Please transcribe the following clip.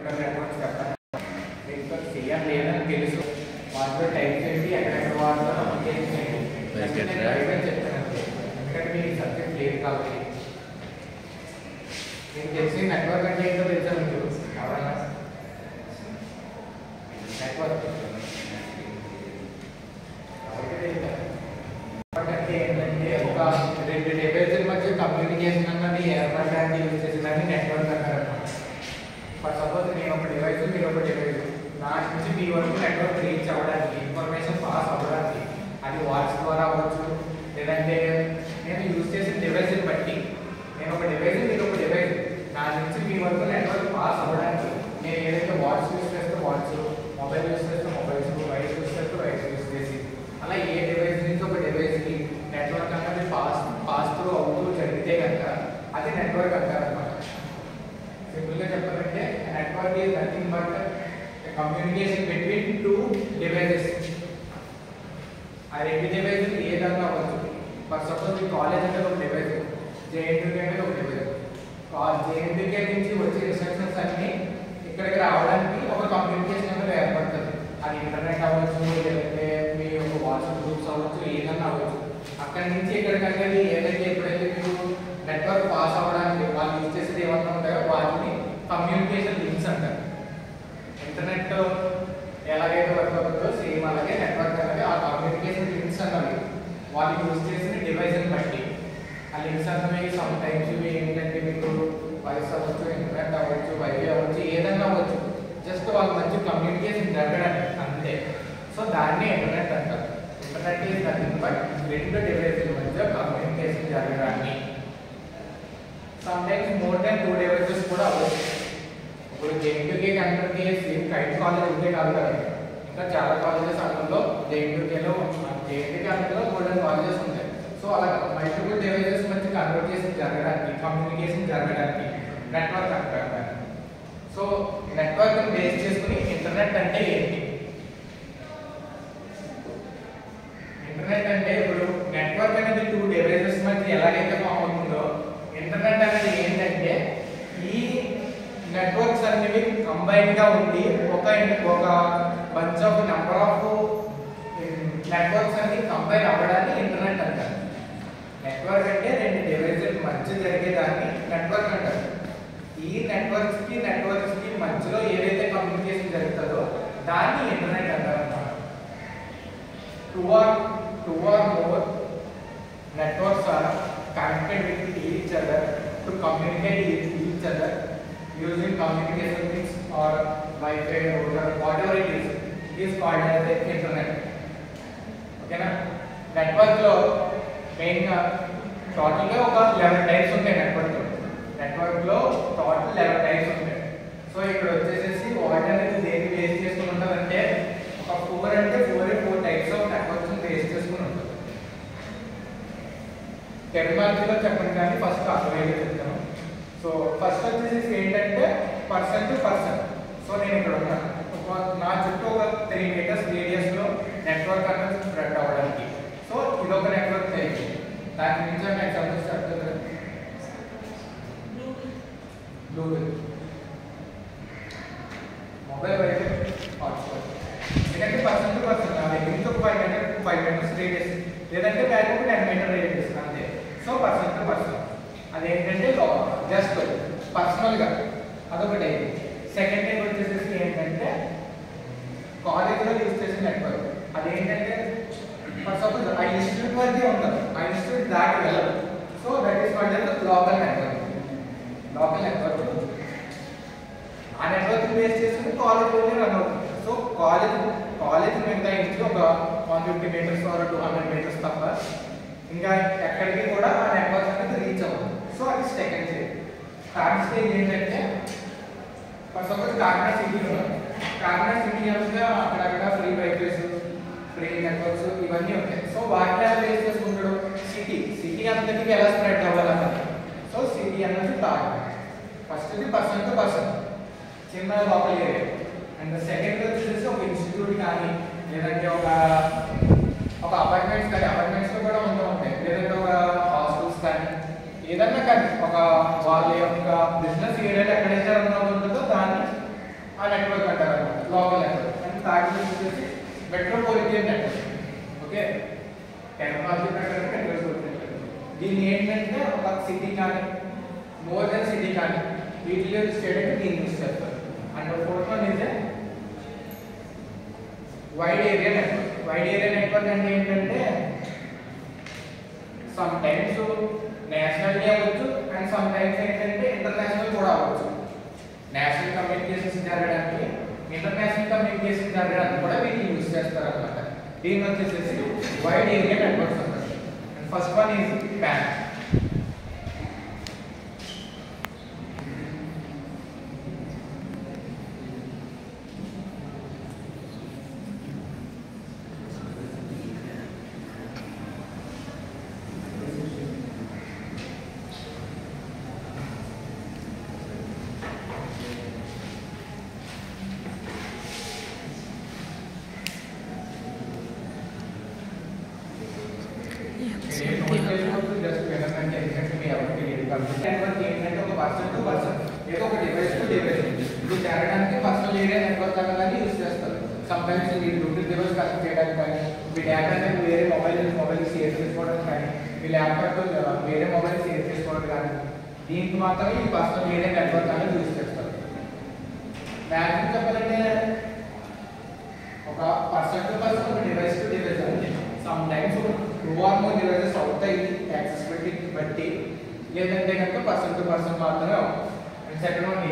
Networks చెప్పండి. దీంట్లో చేయాలి లేదని తెలుసు, వాటిలో టైప్ చేసి ఎక్కడెక్కడ వాటిలో నమ్మకం చేయండి. చెప్తాను ఎందుకంటే మీకు సబ్జెక్ట్ లేదు కాబట్టి. మీకు తెలిసి నెట్వర్క్ అంటే ఏంటో తెలుసా మీకు ఎవరన్నా? నెట్వర్క్ అంటే ఏంటంటే ఒక రెండు డివైజుల మధ్య కమ్యూనికేషన్ అన్నది ఏర్పడడానికి యూజ్ చేసేదాన్ని నెట్వర్క్ అంటారన్నమాట. ఫర్ సపోజ్ నేను ఒక డివైస్, మీరు ఒక డివైస్, నా నుంచి మీ వరకు నెట్వర్క్ రీచ్ అవ్వడానికి, ఇన్ఫర్మేషన్ పాస్ అవ్వడానికి, అది వాట్స్ ద్వారా అవ్వచ్చు, లేదంటే నేను యూజ్ చేసిన డివైస్ని బట్టి, నేను ఒక డివైస్, మీరు ఒక డివైస్, నా నుంచి మీ వరకు నెట్వర్క్ పాస్ అవ్వడానికి నేను ఏదైతే వాట్స్ యూజ్ చేస్తే వాట్స్, మొబైల్ యూజ్ చేస్తే మొబైల్స్, వైర్స్ యూజ్ చేస్తే వైర్స్ యూజ్ చేసి, అలా ఏ డివైస్ నుంచి ఒక డివైస్కి నెట్వర్క్ అనేది పాస్ త్రూ అవుతూ జరిగితే కనుక అది నెట్వర్క్ అంటారన్నమాట. సింపుల్గా చెప్పాలంటే network is nothing but communication between two devices. ఆ రెండు డివైసెస్ ఏ విధంగా అవ్వచ్చు. ఫర్ సపోజ్ ఈ కాలేజ్ అనేది ఒక డివైస్, జేఎన్టీకే అనేది ఒక డివైస్. జేఎన్టీకే నుంచి వచ్చే ఇన్స్ట్రక్షన్స్ అన్ని ఇక్కడికి రావడానికి ఒక కమ్యూనికేషన్ అనేది ఏర్పడుతుంది. అది ఇంటర్నెట్ అవ్వచ్చు, లేదంటే మీ యొక్క వాట్సాప్ గ్రూప్స్ అవ్వచ్చు, ఏదన్నా అవ్వచ్చు. అక్కడి నుంచి ఇక్కడికి అనేది ఏదైతే ఎప్పుడైతే మీకు నెట్వర్క్ పాస్ అవ్వడానికి వాళ్ళు యూజ్ చేసేది ఏమన్నా ఉంటాయో వాటిని కమ్యూనికేషన్ లింక్స్ అంటారు. ఇంటర్నెట్ ఎలాగైతే వర్క్ అవుతుందో సేమ్ అలాగే నెట్వర్క్ అనేది ఆ కమ్యూనికేషన్ లింక్స్ అన్నవి వాళ్ళు యూజ్ చేసిన డివైస్ని బట్టి ఆ లింక్స్ అన్నవి సమ్ టైమ్స్ ఇవి ఏంటంటే మీకు వైస్ అవ్వచ్చు, ఇంటర్నెట్ అవ్వచ్చు, వైఫై అవ్వచ్చు, ఏదన్నా అవ్వచ్చు. జస్ట్ వాళ్ళ మధ్య కమ్యూనికేషన్ జరగడానికి అంతే. సో దాన్ని ఇంటర్నెట్ అంటారు. ఇంటర్నెట్ ఈజ్ నథింగ్ బట్ రెండు డివైసెస్ మధ్య కమ్యూనికేషన్ జరగడాన్ని. Sometimes more than 2 devices కూడా అవ్వచ్చు. ఇప్పుడు జేఎన్టీకే కనెక్టర్కి సేమ్ కైట్ కాలేజ్ ఉంటే కాదు కదా, ఇంకా చాలా కాలేజెస్ అందులో జేఎన్టీకేలో జేఎన్టీకే అందులో గోల్డెన్ కాలేజెస్ ఉంటాయి. సో అలా మల్టిపుల్ డివైసెస్ మధ్య కన్వర్జేషన్ జరగడానికి, కమ్యూనికేషన్ జరగడానికి నెట్వర్క్ అంటారు. సో నెట్వర్క్ బేస్ చేసుకుని ఇంటర్నెట్ అంటే ఏంటి? ఇంటర్నెట్ అంటే ఇప్పుడు నెట్వర్క్ అనేది 2 డివైసెస్ మధ్య ఎలాగైతే ఫామ్ అవుతుందో, ఇంటర్నెట్ అనేది ఏంటంటే ఈ నెట్వర్క్స్ అనేవి కంబైన్ గా ఉండి ఒక bunch of number of networks అన్ని కంబైన్ అవ్వడాన్ని ఇంటర్నెట్ అంటారు. నెట్వర్క్ అంటే రెండు డివైసెస్ మధ్య జరిగేదాన్ని నెట్వర్క్ అంటారు. ఈ నెట్వర్క్స్ కి మధ్యలో ఏదైతే కమ్యూనికేషన్ జరుగుతుందో దాన్ని ఇంటర్నెట్ అంటారు అన్నమాట. Two or more networks are connected with each other to communicate with each other using communication links or Wi-Fi router, whatever it is called as the internet. Okay na? Network lo main ga total ga oka 11 types untayi network lo. Network lo total 11 types untayi. So ikkada vachesesi what anedi deni base cheskoni untadante oka 4 ante 4 types of networks ni base cheskoni untadi. టెక్నాలజీలో చెప్పండి కానీ first అర్థమయ్యేది చెప్తాను. So first వచ్చేసి ఏంటంటే person to person. So నేను ఇక్కడ ఉన్నాను, నా చుట్టూ ఒక 3 meters రేడియస్లో నెట్వర్క్ అనేది స్ప్రెడ్ అవ్వడానికి. సో ఇది ఒక నెట్వర్క్ టైప్. దాని నుంచి ఒక ఎగ్జాంపుల్ చెప్తుంది. Bluetooth, mobile wifi, hotspot. ఎందుకంటే పర్సన్ టు పర్సన్ నా దగ్గర నుంచి ఒక 5 meters రేడియస్, లేదంటే బ్యాక్ ఒక 10 meter రేడియస్ అంతే. సో పర్సన్ టు పర్సన్ అదేంటంటే జస్ట్ పర్సనల్గా అదొకటి. సెకండ్ టైప్ వచ్చేసి ఏంటంటే కాలేజ్లో యూజ్ చేసే నెట్వర్క్. అదేంటంటే ఫర్ సపోజ్ ఆ ఇన్స్టిట్యూట్ వరకే ఉంటారు, ఆ ఇన్స్టిట్యూట్ దాటి వెళ్ళదు. So that is called as local network. Local network ఆ నెట్వర్క్ బేస్ చేసుకుని కాలేజ్లోనే రన్ అవుతుంది. సో కాలేజ్ మిగతా నుంచి ఒక 150 meters or 200 meters తప్ప ఇంకా ఎక్కడికి కూడా ఆ నెట్వర్క్ అనేది రీచ్ అవ్వదు. సో అది సెకండ్ స్టేజ్. థర్డ్ స్టేజ్ ఏంటంటే ఫర్ సపోజ్ కాకినాడ సిటీ ఉన్నాం, కాకినాడ సిటీ అంతా అక్కడక్కడ ఫ్రీ వైఫైస్, ఫ్రీ నెట్వర్క్స్ ఇవన్నీ ఉంటాయి. సో వాటిని బేస్ చేసుకుంటాడు సిటీ అంతటికి ఎలా స్ప్రెడ్ అవ్వాలన్నది. సో సిటీ అన్నది థర్డ్. ఫస్ట్ ఇది పర్సన్ టు పర్సన్, చిన్న లోకల్ ఏరియా. అండ్ సెకండ్ వచ్చేసి ఒక ఇన్స్టిట్యూట్ కానీ, లేదంటే ఒక అపార్ట్మెంట్స్ కానీ, అపార్ట్మెంట్స్లో కూడా ఉంటాయి, లేదంటే ఒక హాస్టల్స్ కానీ, ఏదన్నా కానీ ఒక వాళ్ళ యొక్క బిజినెస్ ఏరియాలో ఎక్కడైతే రన్ అవుతుంటుందో దాన్ని మెట్రోపాలిటన్ నెట్వర్క్. ఓకే, టెక్నాలజీ ప్రకారం మెట్రోపాలిటన్ నెట్వర్క్. దీన్ని ఏంటంటే ఒక సిటీ కానీ మోర్ దెన్ సిటీ కానీ వీటిలో స్టేట్ అంటే దీన్ని యూస్ చేస్తారు. And fourth one is wide area network. Wide area network అంటే ఏంటంటే సమ్ టైమ్స్ నేషనల్ అవ్వచ్చు అండ్ సమ్ టైమ్స్ ఏంటంటే ఇంటర్నేషనల్ కూడా అవ్వచ్చు. నేషనల్ కమ్యూనికేషన్స్ జరగడానికి ఇంటర్నేషనల్ కమ్యూనికేషన్ జరగడానికి కూడా వీటిని యూజ్ చేస్తారు అన్నమాట. దీని వచ్చేసి వైడ్ ఏరియా నెట్వర్క్స్ అంటారు. And first one is PAN. Network ఏంటంటే ఒక పర్సన్ టు పర్సన్ ఏదో ఒక డివైస్ టు డివైస్ ఇది జరగడానికి పర్సనల్ ఏరియా నెట్వర్క్ అనేది యూజ్ చేస్తారు. సమ్ టైమ్స్ ఈ బ్లూటూత్ డివైస్ కనెక్ట్ చేయడానికి కానీ మీ డేటాని వేరే మొబైల్ షేర్ చేసుకోవడానికి కానీ మీ ల్యాప్టాప్ వేరే మొబైల్ షేర్ చేసుకోవడానికి కానీ దీనికి మాత్రమే ఈ పర్సనల్ ఏరియా నెట్వర్క్ అనేది యూజ్ చేస్తారు. మ్యాక్సిమం చెప్పాలంటే ఒక పర్సన్ టు పర్సన్ ఒక డివైస్ టు డివైస్ అని some times 2 or more devices అవుతాయి యాక్సెసిబిలిటీ బట్టి, లేదంటే కనుక పర్సన్ టు పర్సన్ మాత్రమే అవుతుంది. And second one